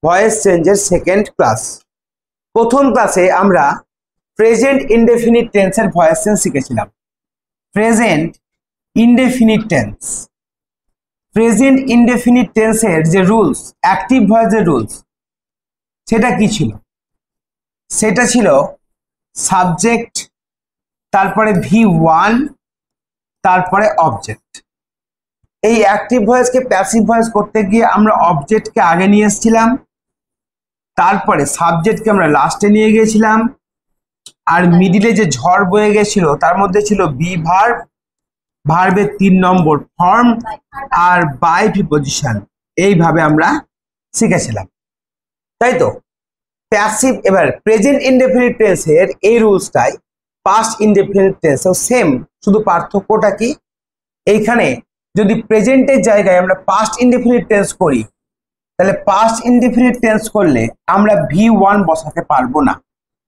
Voice চেঞ্জের second class. প্রথম ক্লাসে আমরা প্রেজেন্ট ইনডেফিনিট টেন্সের ভয়েস চেঞ্জ শিখেছিলাম। Present indefinite tense, present indefinite টেন্সের যে রুলস, অ্যাক্টিভ ভয়েসের রুলস, সেটা কি ছিল? সেটা ছিল সাবজেক্ট, তারপরে V1, তারপরে অবজেক্ট। এই অ্যাক্টিভ ভয়েসকে প্যাসিভ ভয়েস করতে গিয়ে আমরা অবজেক্টকে আগে নিয়ে এসেছিলাম, তারপরে সাবজেক্টকে আমরা লাস্টে নিয়ে গিয়েছিলাম, আর মিডিলে যে ঝড় বয়ে গেছিল তার মধ্যে ছিল বি ভার্ব, ভার্বের 3 নম্বর ফর্ম আর বাই প্রিপজিশন। এইভাবে আমরা শিখেছিলাম, তাই তো? প্যাসিভ, এবার প্রেজেন্ট ইনডেফিনিট টেন্সের এই রুলসটাই পাস্ট ইনডেফিনিট টেন্সেও সেম, শুধু পার্থক্যটা কি? এইখানে যদি প্রেজেন্টের জায়গায় আমরা পাস্ট ইনডেফিনিট টেন্স করি, তাহলে পাস্ট ইনডেফিনিট টেন্স করলে আমরা V1 বসাতে পারবো না।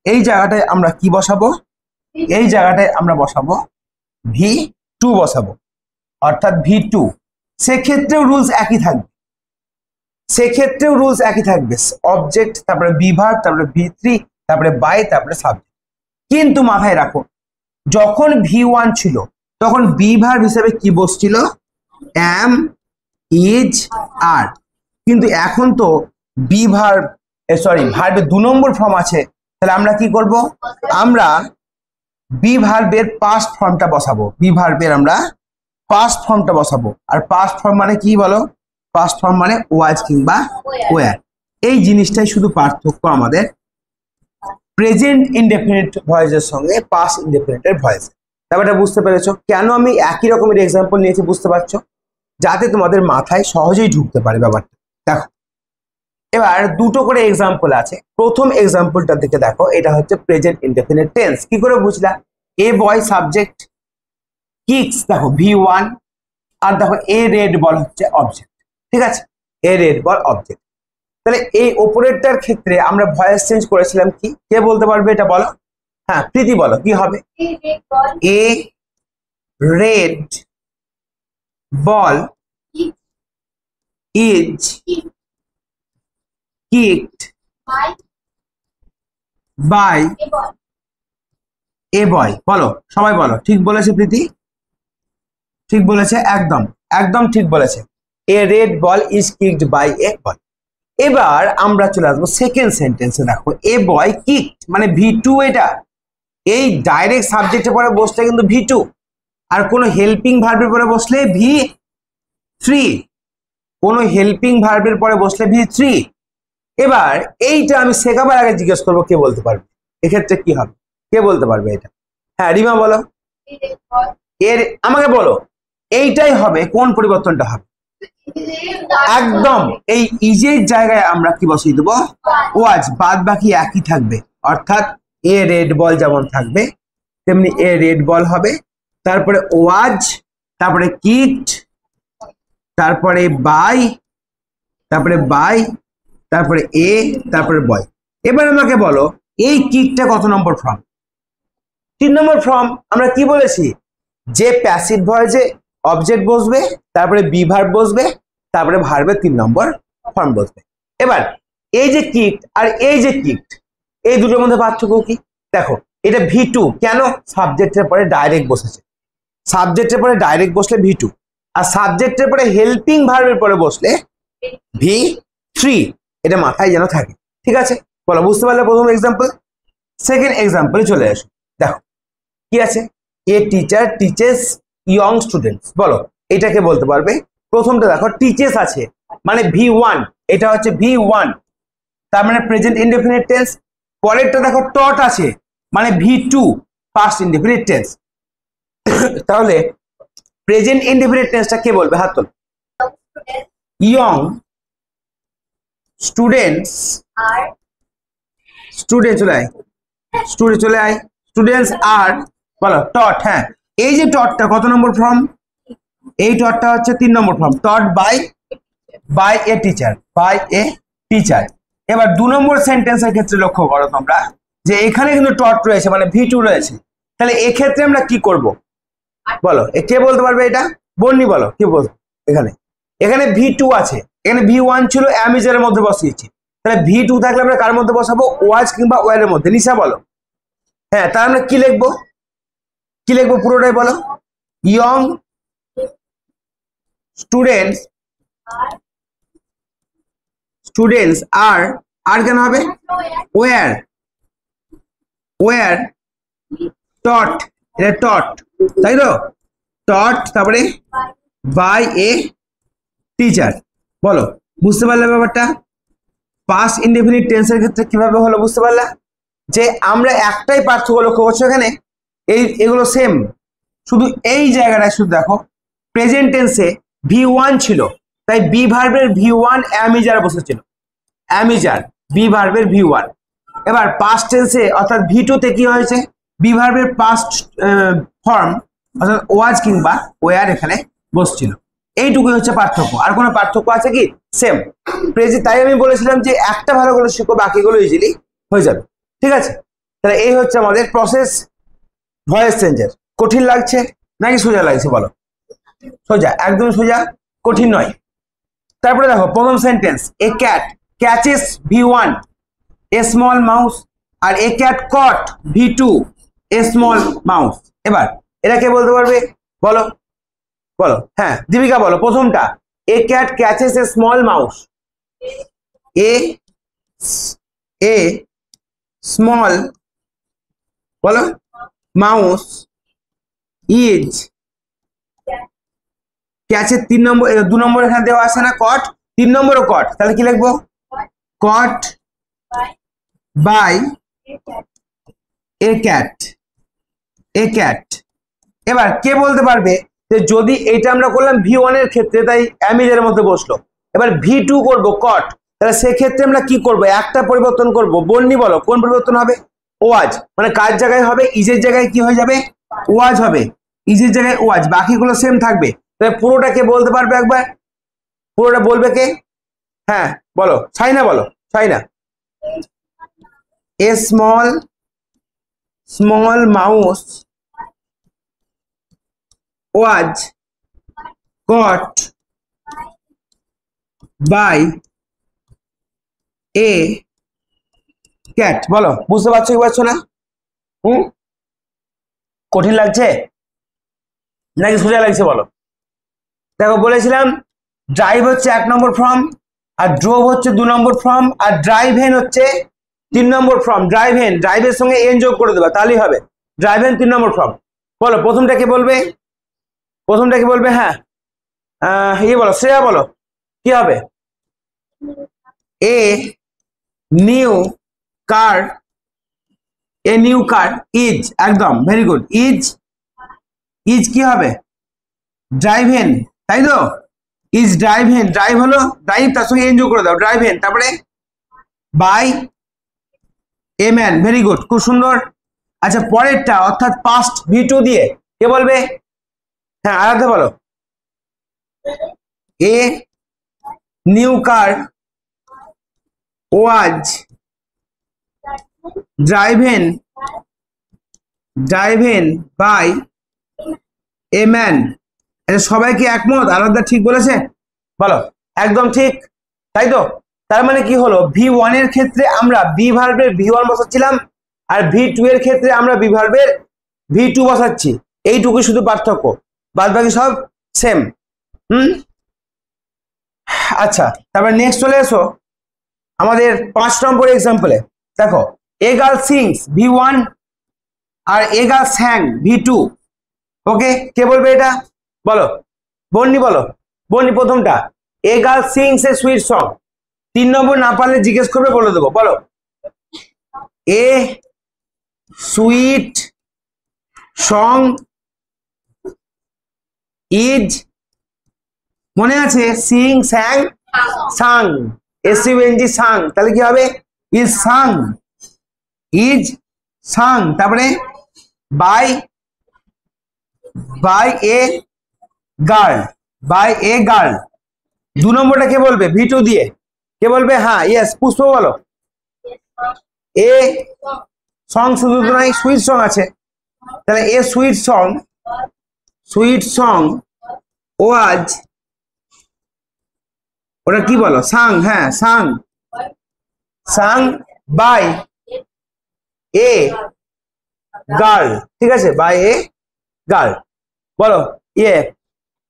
এই জায়গাটায় আমরা কি বসাবো? এই জায়গাটায় আমরা বসাবো V2 বসাবো, অর্থাৎ V2। সেক্ষেত্রেও রুলস একই থাকবে, সেক্ষেত্রেও রুলস একই থাকবে, অবজেক্ট, তারপরে বি ভার্ব, তারপরে V3, তারপরে বাই, তারপরে সাবজেক্ট। কিন্তু মাথায় রাখো, যখন V1 ছিল তখন বি ভার্ব হিসেবে কি বসছিল? অ্যাম, ইজ, আর। কিন্তু এখন তো বি ভার্ব, ভার্বের 2 নম্বর ফর্ম আছে, তাহলে আমরা কি করব? আমরা বি ভার্বের পাস্ট ফর্মটা বসাবো, বি ভার্বের আমরা পাস্ট ফর্মটা বসাবো। আর পাস্ট ফর্ম মানে কি বলো? পাস্ট ফর্ম মানে ওয়াজ কিংবা ওয়্যার। এই জিনিসটাই শুধু পার্থক্য আমাদের প্রেজেন্ট ইনডেফিনিট ভয়েসের সঙ্গে পাস্ট ইনডেফিনিটের ভয়েস। ব্যাপারটা বুঝতে পেরেছো? কেন আমি একই রকমের এক্সাম্পল নিয়েছি বুঝতে পারছো? যাতে তোমাদের মাথায় সহজেই ঢুকতে পারে ব্যাপারটা। দেখো, এবার দুটো করে এক্সাম্পল আছে। প্রথম এক্সাম্পলটা দিকে দেখো, এটা হচ্ছে প্রেজেন্ট ইনডেফিনিট টেন্স। কি করে বুঝলা? এ বয় সাবজেক্ট, কিক্স দেখো V1, আর দেখো এ রেড বল হচ্ছে অবজেক্ট। ঠিক আছে, এ রেড বল অবজেক্ট। তাহলে এই ওপরেরটার ক্ষেত্রে আমরা ভয়েস চেঞ্জ করেছিলাম কি? কে বলতে পারবে এটা? বলো। হ্যাঁ, প্রীতি বলো, কি হবে? A red ball is kicked by a boy। বলো, সবাই বলো। ঠিক বলেছে প্রীতি, ঠিক বলেছে, একদম একদম ঠিক বলেছে। A red ball is kicked by a boy. এবার আমরা চলে আসবো সেকেন্ড সেন্টেন্সে। দেখো, এ বয় কিকড মানে V2। এটা এই ডাইরেক্ট সাবজেক্টের পরে বসলে কিন্তু V2, আর কোনো হেল্পিং ভার্বের পরে বসলে V3, কোনো হেল্পিং ভার্বের পরে বসলে V3। এবার এইটা আমি শেখাবার আগে জিজ্ঞেস করবো, কে বলতে পারবে এক্ষেত্রে কি হবে? কে বলতে পারবে এটা? হ্যাঁ, রিমা বলো। এর আমাকে বলো, এইটাই হবে, কোন পরিবর্তনটা হবে? একদম এই ইজের জায়গায় আমরা কি বসিয়ে দেবো? ওয়াজ। বাদ বাকি একই থাকবে, অর্থাৎ এ রেড বল যেমন থাকবে তেমনি এ রেড বল হবে, তারপরে ওয়াজ, তারপরে কিকড, তারপরে বাই, তারপরে বাই, তারপরে এ, তারপরে বয়। এবার আমাকে বলো, এই কিকটা কত নম্বর ফর্ম? 3 নম্বর ফর্ম। আমরা কি বলেছি? যে প্যাসিভ ভয়েসে অবজেক্ট বসবে, তারপরে বি ভার্ব বসবে, তারপরে ভার্বের 3 নম্বর ফর্ম বসবে। এবার এই যে কিকড আর এই যে কিকড, এই দুটোর মধ্যে পার্থক্য কি? দেখো, এটা V2। কেন? সাবজেক্টের পরে ডাইরেক্ট বসেছে, সাবজেক্টের পরে ডাইরেক্ট বসলে V2, আর সাবজেক্টের পরে হেল্পিং ভার্বের পরে বসলে V3। এটা মাথায় যেন থাকে। ঠিক আছে, বলো, বুঝতে পারলে প্রথম এক্সাম্পল? সেকেন্ড এক্সাম্পলে চলে আসো। দেখো কি আছে? A teacher teaches young students. বলো, এটাকে বলতে পারবে? প্রথমটা দেখো, টিচেস আছে মানে V1, এটা হচ্ছে V1, তার মানে প্রেজেন্ট ইনডেফিনিট টেন্স। পরেরটা দেখো, টট আছে মানে V2, পাস্ট ইনডেফিনিট টেন্স। তাহলে প্রেজেন্ট ইনডেফিনিট টেন্সটা কে বলবে? হাত তোল। ইয়ং স্টুডেন্টস আর, স্টুডেন্ট চলে আয়, স্টুডেন্ট চলে আয়, স্টুডেন্টস আর, বলো টট। হ্যাঁ, এই যে টটটা কত নম্বর ফর্ম? এই টটটা হচ্ছে 3 নম্বর form. Taught by a teacher, by a teacher. এবার 2 নম্বর সেন্টেন্সের ক্ষেত্রে লক্ষ্য করো তোমরা যে এখানে কিন্তু টট রয়েছে মানে V2 রয়েছে। তাহলে এক্ষেত্রে আমরা কি করব? বলো, কে বলতে পারবে এটা? বন্নি বলো, কে বলবে? এখানে V2 আছে, এখানে V1 ছিল, অ্যামিজারের মধ্যে বসিয়েছি, তাহলে V2 থাকলে আমরা কার মধ্যে বসাবো? ওয়াজ কিংবা ওয়ার এর মধ্যে। নিশা বলো। হ্যাঁ, তাহলে আমরা কি লিখবো? কি লিখবো পুরোটাই বলো। ইয়ং স্টুডেন্টস আর কেন হবে? ওয়ার টট, এটা টট, তাই তো? টট তারপরে বাই এ টিচার। বলো, বুঝতে পারলে ব্যাপারটা? পাস্ট ইনডেফিনিট টেন্সের ক্ষেত্রে কিভাবে হলো বুঝতে পারলা? যে আমরা একটাই পার্থক্য লক্ষ্য করছো এখানে, এগুলো সেম, শুধু এই জায়গাটায় শুধু দেখো প্রেজেন্ট টেন্সে V1 ছিল, তাই বি ভার্বের V1 অ্যামিজার বসেছিল, অ্যামিজার বি ভার্বের V1। এবার পাস্ট টেন্সে অর্থাৎ V2 তে কি হয়েছে? বি ভার্বের পাস্ট ফর্ম অর্থাৎ ওয়াজ কিংবা ওয়ার এখানে বসছিল। এইটুকুই হচ্ছে পার্থক্য, আর কোনো পার্থক্য আছে কি? Same present. তাই আমি বলেছিলাম যে একটা ভালো করে শিখো, বাকিগুলো ইজিলি হয়ে যাবে। ঠিক আছে, তাহলে এই হচ্ছে আমাদের প্রসেস ভয়েস চেঞ্জের। কঠিন লাগছে নাকি সোজা লাগছে বলো? সোজা, একদম সোজা, কঠিন নয়। তারপরে দেখো প্রথম sentence, a cat catches V1 a small mouse, আর a cat caught V2 a small mouse. এবার এরা কে বলতে পারবে বলো? বলো, হ্যাঁ দীপিকা বলো প্রথমটা। এ cat catches A small mouse, a small বলো মাউস ইজ ক্যাচের 3 নম্বর, 2 নম্বর এখানে দেওয়া আছে না কট, 3 নম্বরও কট, তাহলে কি লিখবো? Caught by a cat, a cat. এবার কে বলতে পারবে যে যদি এইটা আমরা করলাম V1 এর ক্ষেত্রে, তাই অ্যামিজের মধ্যে বসলো, এবার V2 করব কট, তাহলে সেক্ষেত্রে আমরা কি করব? একটা পরিবর্তন করব। বন্নি বলো কোন পরিবর্তন হবে? ওয়াজ, মানে কার জায়গায় হবে? ইজের জায়গায় কি হয়ে যাবে? ওয়াজ হবে, ইজের জায়গায় ওয়াজ, বাকিগুলো সেম থাকবে। তাহলে পুরোটা কে বলতে পারবে একবার? পুরোটা বলবে কে? হ্যাঁ বলো, সাইনা বলো, Saina. A small mouse was caught by a cat। বলো, বুঝতে পারছো কি পারছো না? কঠিন লাগছে নাকি সোজা লাগছে বলো? দেখো বলেছিলাম ড্রাইভ হচ্ছে 1 নম্বর ফর্ম, আর ড্রোভ হচ্ছে 2 নম্বর ফর্ম, আর ড্রাইভেন হচ্ছে 3 নম্বর ফর্ম। ড্রাইভের সঙ্গে এন যোগ করে দেবা তাহলেই হবে। ড্রাইভেন 3 নম্বর ফর্ম। বলো প্রথমটা কি বলবে? প্রথমটা কি বলবে? হ্যাঁ বলো, শ্রেয়া বলো কি হবে? A new car, a new car is, একদম ভেরি গুড। ইজ কি হবে? ড্রাইভেন, তাই তো? ইজ ড্রাইভেন, ড্রাইভ হলো ড্রাইভ, তার সঙ্গে এনজয় করে দাও ড্রাইভেন, তারপরে by a man, very good, খুব সুন্দর। আচ্ছা পরেরটা অর্থাৎ পাস্ট V2 দিয়ে কে বলবে? হ্যাঁ আরাধ্যা বলো। A new car was driven by a man. সবাই কি একমত? আরাধ্যা ঠিক বলেছে? বলো একদম ঠিক, তাই তো? তার মানে কি হলো? V1 এর ক্ষেত্রে আমরা বি ভার্বের V1 বসাচ্ছিলাম, আর V2 এর ক্ষেত্রে আমরা বি ভার্বের V2 বসাচ্ছি। এইটুকু শুধু পার্থক্য, বাদ বাকি সব সেম। আচ্ছা তারপর নেক্সট চলে এসো আমাদের 5 নম্বর এক্সাম্পলে। দেখো এ গার্ল সিংস V1 আর a girl sang V2। Okay, কে বলবে এটা? বলো বন্নি বলো। বন্নি প্রথমটা, a girl sings a sweet song. 3 নম্বর না পারলে জিজ্ঞেস করবে, বলে দেবো। বলো এ সুইট সং ইজ, মনে আছে? সিং স্যাং সাং, SUNG সাং, তাহলে কি হবে? ইজ সাং, ইজ সাং, তারপরে by a girl, by a girl. 2 নম্বরটা কে বলবে? V2 দিয়ে কে বলবে? হ্যাঁ ইয়েস, পুষ্প বলো। এ সং শুধু তো নাই, সুইট সং আছে, তাহলে এ সুইট সং ওয়াজ, ওটা কি বলো? সাং, হ্যাঁ সাং সাং বাই এ গার্ল, ঠিক আছে, বাই এ গার্ল। বলো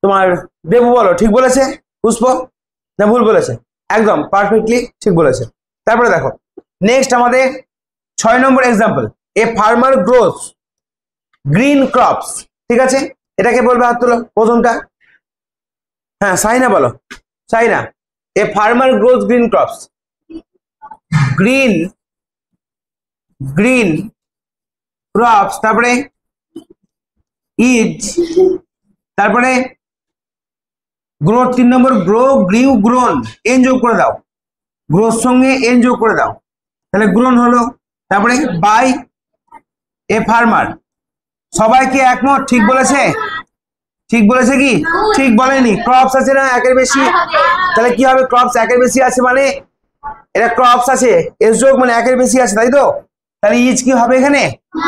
তোমার দেবু বলো ঠিক বলেছে পুষ্প না ভুল বলেছে? একদম পারফেক্টলি ঠিক বলেছে। তারপরে দেখো নেক্সট আমাদের 6 নম্বর example, a farmer grows green crops, ঠিক আছে, এটাকে বলবে হাত তোলো প্রথমটা। হ্যাঁ সাইনা বলো, সাইনা। এ farmer grows green crops, green green crops, তারপরে ইজ, তারপরে গ্রো 3 নম্বর গ্রো গ্রিউ গ্রোন, এন যোগ করে দাও, গ্রোর সঙ্গে এন যোগ করে দাও, তাহলে গ্রোন হলো। তারপরে বাই এ ফার্মার, সবাই কি একমত ঠিক বলেছে? ঠিক বলেছে কি ঠিক বলেনি? ক্রপস আছে না একের বেশি, তাহলে কি হবে? ক্রপস একের বেশি আছে মানে এটা ক্রপস আছে, এস যোগ মানে একের বেশি আছে, তাই তো? তাহলে ইজ কি হবে এখানে?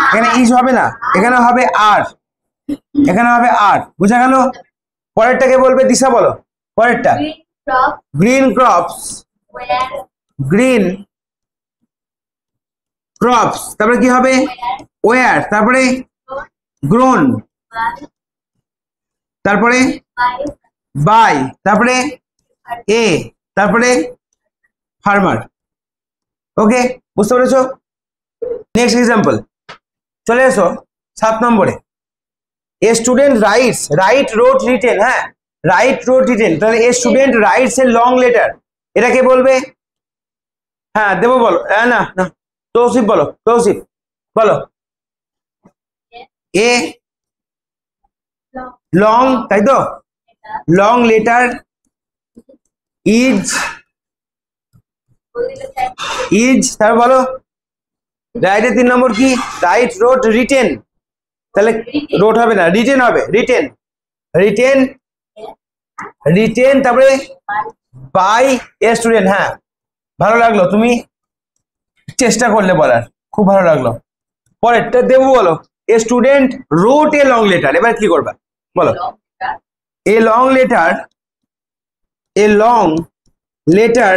এখানে ইজ হবে না, এখানে হবে আর, এখানে হবে আর, বুঝা গেল? পরেরটাকে বলবে দিশা বলো পরেরটা। গ্রিন ক্রপস, গ্রিন ক্রপস, তারপরে কি হবে? ওয়ার, তারপরে গ্রোন, তারপরে বাই, তারপরে এ, তারপরে ফার্মার। ওকে, বুঝতে পেরেছো? নেক্সট এক্সাম্পল চলে এসো 7 নম্বরে। A student rights, right road written, হ্যাঁ রাইট রোড রিটেন, তাহলে a student rights A long letter, এটাকে বলবে হ্যাঁ দেবো বলো, না না তৌসিফ বলো, তৌসিফ বলো। এ লং, তাই তো, লং লেটার ইজ, ইজ, তারপর বলো রাইটের 3 নম্বর কি? রাইট রোড রিটেন, তাহলে রোড হবে না রিটেন হবে, রিটেন, রিটেন, রিটেন, তারপরে বাই এ স্টুডেন্ট। হ্যাঁ ভালো লাগলো, তুমি চেষ্টা করলে বলার, খুব ভালো লাগলো। পরেরটা দেবো বলো। A student wrote a long letter, এবার কি করবা বলো? A long letter, a long letter,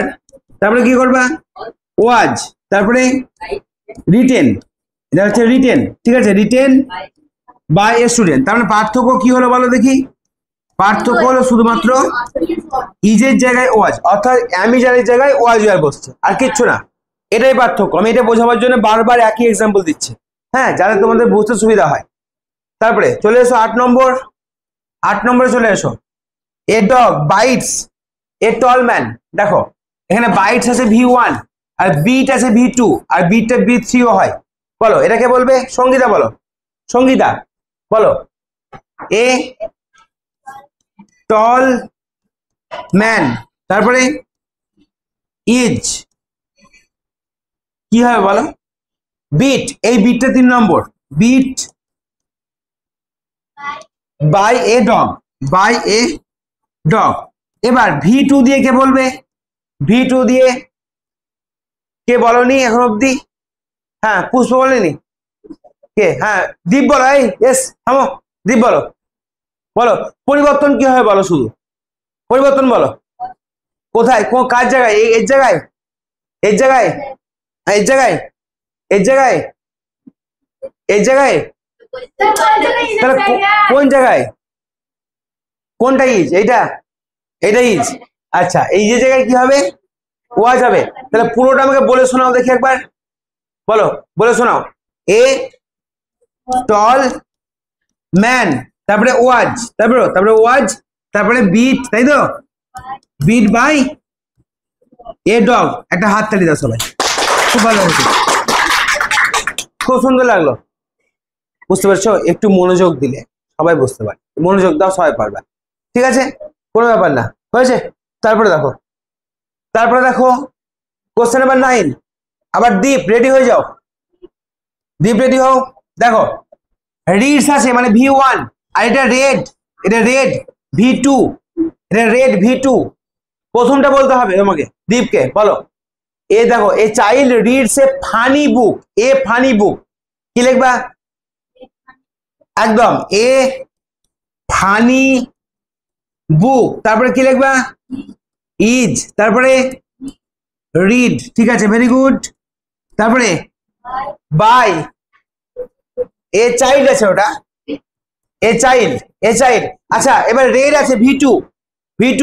তারপরে কি করবা? ওয়াজ, তারপরে রিটেন, এটা হচ্ছে রিটেন, ঠিক আছে, রিটেন বাই এ স্টুডেন্ট। তার মানে পার্থক্য কি হলো বলো দেখি? পার্থক্য হলো শুধুমাত্র ইজের জায়গায় ওয়াজ, অর্থাৎ অ্যামিজারের জায়গায় ওয়াজ ওয়ার বসছে, আর কিচ্ছু না, এটাই পার্থক্য। আমি এটা বোঝাবার জন্য বারবার একই এক্সাম্পল দিচ্ছি, হ্যাঁ, যাতে তোমাদের বুঝতে সুবিধা হয়। তারপরে চলে এসো 8 নম্বর, 8 নম্বরে চলে এসো। A dog bites a tall man, দেখো এখানে বাইটস আছে V1 আর বিট আছে V2 আর বিটটা V3ও হয়, বলো এটাকে বলবে সঙ্গীতা, বলো সঙ্গীতা বলো। এ টল ম্যান, তারপরে ইজ কি হবে বলো? বিট, এই বিটটা 3 নম্বর, beat by a dog, by a dog. এবার V2 দিয়ে কে বলবে? V2 দিয়ে কে বলনি এখন অব্দি? হ্যাঁ পুষ্প বলেনি কে? হ্যাঁ দীপ বলো, এই এস থামো, দীপ বলো, বলো পরিবর্তন কি হবে বলো, শুধু পরিবর্তন বলো। কোথায়, কোন কার জায়গায়? এর জায়গায়, এর জায়গায়, এর জায়গায়, এর জায়গায়, এর জায়গায়, তাহলে কোন জায়গায়? কোনটা ইজ? এইটা, এইটা ইজ। আচ্ছা এই যে জায়গায় কি হবে? ওয়াজ হবে। তাহলে পুরোটা আমাকে বলে শোনাও দেখি একবার, বলো বলে শোনাও। এ টল ম্যান, তারপরে ওয়াজ, তারপরে ওয়াজ, তারপরে বিট, তাই তো, বিট বাই এ ডগ। একটা হাত তালি দাও সবাই, খুব ভালো হয়েছে, খুব সুন্দর লাগলো। বুঝতে পারছো? একটু মনোযোগ দিলে সবাই বুঝতে পারে, মনোযোগ দাও সবাই পারবে, ঠিক আছে, কোনো ব্যাপার না, হয়েছে। তারপরে দেখো, তারপরে দেখো কোশ্চেন নাম্বার 9। আবার দীপ রেডি হয়ে যাও, দীপ রেডি হও। দেখো রিডস আছে মানে V1 আর এটা রেড, এটা রেড V2, এটা রেড V2। প্রথমটা বলতে হবে তোমাকে, দীপকে বলো। এ দেখো a child reads a funny book, a funny book, কি লিখবা? একদম এ ফানি বুক, তারপরে কি লিখবা? ইজ, তারপরে রিড, ঠিক আছে, ভেরি গুড। তারপরে বাই, এ চাইল্ড আছে, ওটা এ চাইল্ড, এ চাইল্ড। আচ্ছা, এবার রেড আছে ভি2, ভি2,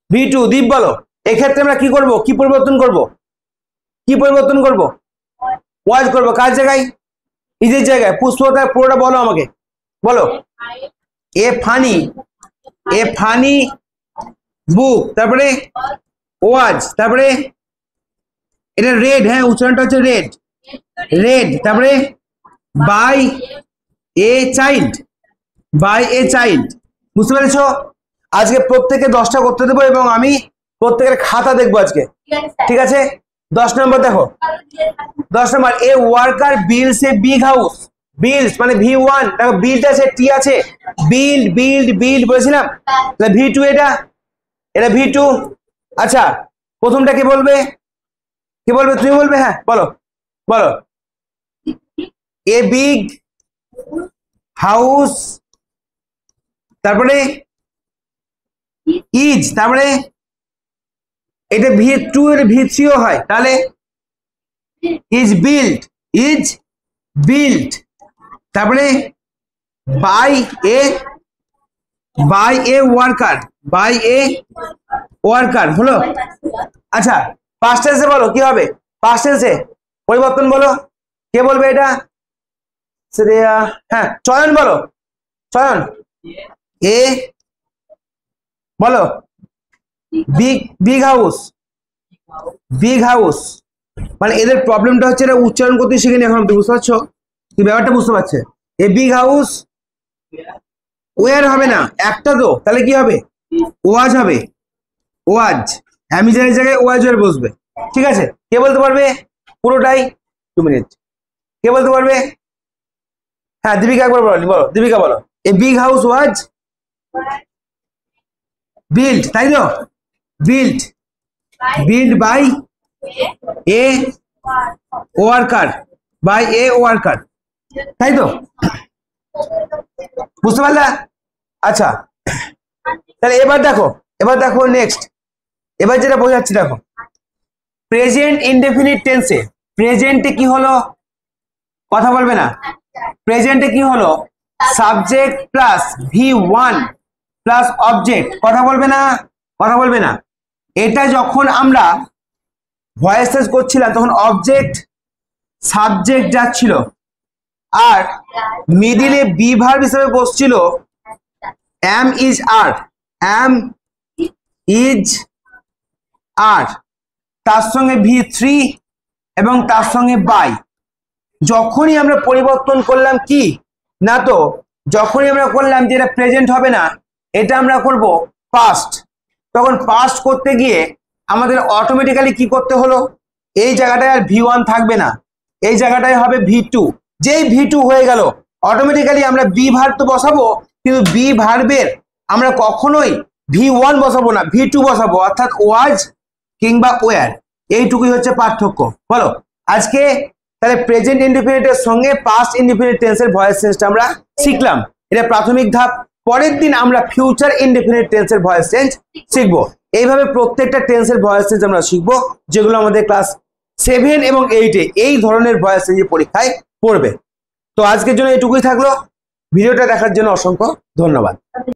ভি2, দীপ বলো। এক্ষেত্রে আমরা কি করব, কি পরিবর্তন করব, কি পরিবর্তন করব? ওয়াজ করব। কার জায়গায়? ইজের জায়গায়। পুষ্পতা পুরোটা বলো আমাকে, বলো। এ ফানি, এ ফানি বুক, তারপরে ওয়াজ, তারপরে এটা রেড, হ্যাঁ উচ্চারণটা হচ্ছে রেড, রেড। তারপরে by a child, by a child. বুঝতে পেরেছো? আজকে প্রত্যেকে 10টা করতে দেবো এবং আমি প্রত্যেকের খাতা দেখবো আজকে, ঠিক আছে? 10 নম্বর দেখো, 10 নম্বর, এ ওয়ার্কার বিল্ডস এ বিগ হাউস। বিল্ডস মানে ভি1, দেখো বিল্ড আছে, টি আছে, বিল্ড, বিল্ড, বিল্ড বলেছিলাম, তাহলে ভি2 এটা, এটা ভি2। আচ্ছা, প্রথমটা কে বলবে, কে বলবে? তুমি বলবে, হ্যাঁ বলো, বলো। এ বিগ হাউস, তারপরে ইজ, তারপরে এটা ভি2 এর ভি3ও হয়, তাহলে ইজ বিল্ড, ইজ বিল্ড। তারপরে by a, by a worker, by a worker হলো। আচ্ছা, পাস্ট টেন্সে বলো কি হবে, পাস্ট টেন্সে পরিবর্তন বলো, কে বলবে এটা? হ্যাঁ চয়ন বলো, চয়ন। এ বলো big, big house, big house. মানে এদের প্রবলেমটা হচ্ছে এটা উচ্চারণ করতে শিখিনি এখন, বুঝতে পারছো? কি ব্যাপারটা বুঝতে পারছে? এ বিগ হাউস, ওয়ার হবে না, একটা তো, তাহলে কি হবে? ওয়াজ হবে, ওয়াজ। আমি জানি জায়গায় ওয়াজ এর বসবে, ঠিক আছে? কে বলতে পারবে পুরোটাই? 2 মিনিট। কে বলতে পারবে? হ্যাঁ দীপিকা একবার বলো, বলো দীপিকা বলো। A big house was build, তাই তো? Build, build by a worker, by a worker, তাই তো? বুঝতে পারলা? আচ্ছা, তাহলে এবার দেখো, এবার দেখো নেক্সট, এবার যেটা বোঝাচ্ছি দেখো, প্রেজেন্ট ইনডেফিনিট টেন্সে, প্রেজেন্টে কি হলো? কথা বলবে না। প্রেজেন্টে কি হলো? Subject plus V1 plus object. কথা বলবে না, কথা বলবে না। এটা যখন আমরা ভয়েস চেঞ্জ করছিলাম তখন অবজেক্ট সাবজেক্ট যাচ্ছিল আর মিডিলে বি ভার্ব হিসেবে বসছিল am is are, am is are, তার সঙ্গে ভি3 এবং তার সঙ্গে বাই। যখনই আমরা পরিবর্তন করলাম কি না, তো যখনই আমরা করলাম যে এটা প্রেজেন্ট হবে না, এটা আমরা করব পাস্ট, তখন পাস্ট করতে গিয়ে আমাদের অটোমেটিক্যালি কি করতে হলো? এই জায়গাটায় আর ভি1 থাকবে না, এই জায়গাটায় হবে ভি2। যেই ভি2 হয়ে গেল অটোমেটিক্যালি আমরা বি ভার্ব তো বসাবো, কিন্তু বি ভার্বের আমরা কখনোই ভি1 বসাবো না, ভি2 বসাবো, অর্থাৎ ওয়াজ কিংবা ওয়ার। এইটুকুই হচ্ছে পার্থক্য। বলো আজকে তাহলে প্রেজেন্ট ইনডিফিনিটের সঙ্গে পাস্ট ইনডিফিনিট টেন্সের ভয়েস চেঞ্জটা আমরা শিখলাম, এটা প্রাথমিক ধাপ। পরের দিন আমরা ফিউচার ইনডিফিনিট টেন্সের ভয়েস চেঞ্জ শিখবো। এইভাবে প্রত্যেকটা টেন্সের ভয়েস চেঞ্জ আমরা শিখবো, যেগুলো আমাদের ক্লাস 7 এবং 8-এ এই ধরনের ভয়েস চেঞ্জের পরীক্ষায় পড়বে। তো আজকের জন্য এটুকুই থাকলো। ভিডিওটা দেখার জন্য অসংখ্য ধন্যবাদ।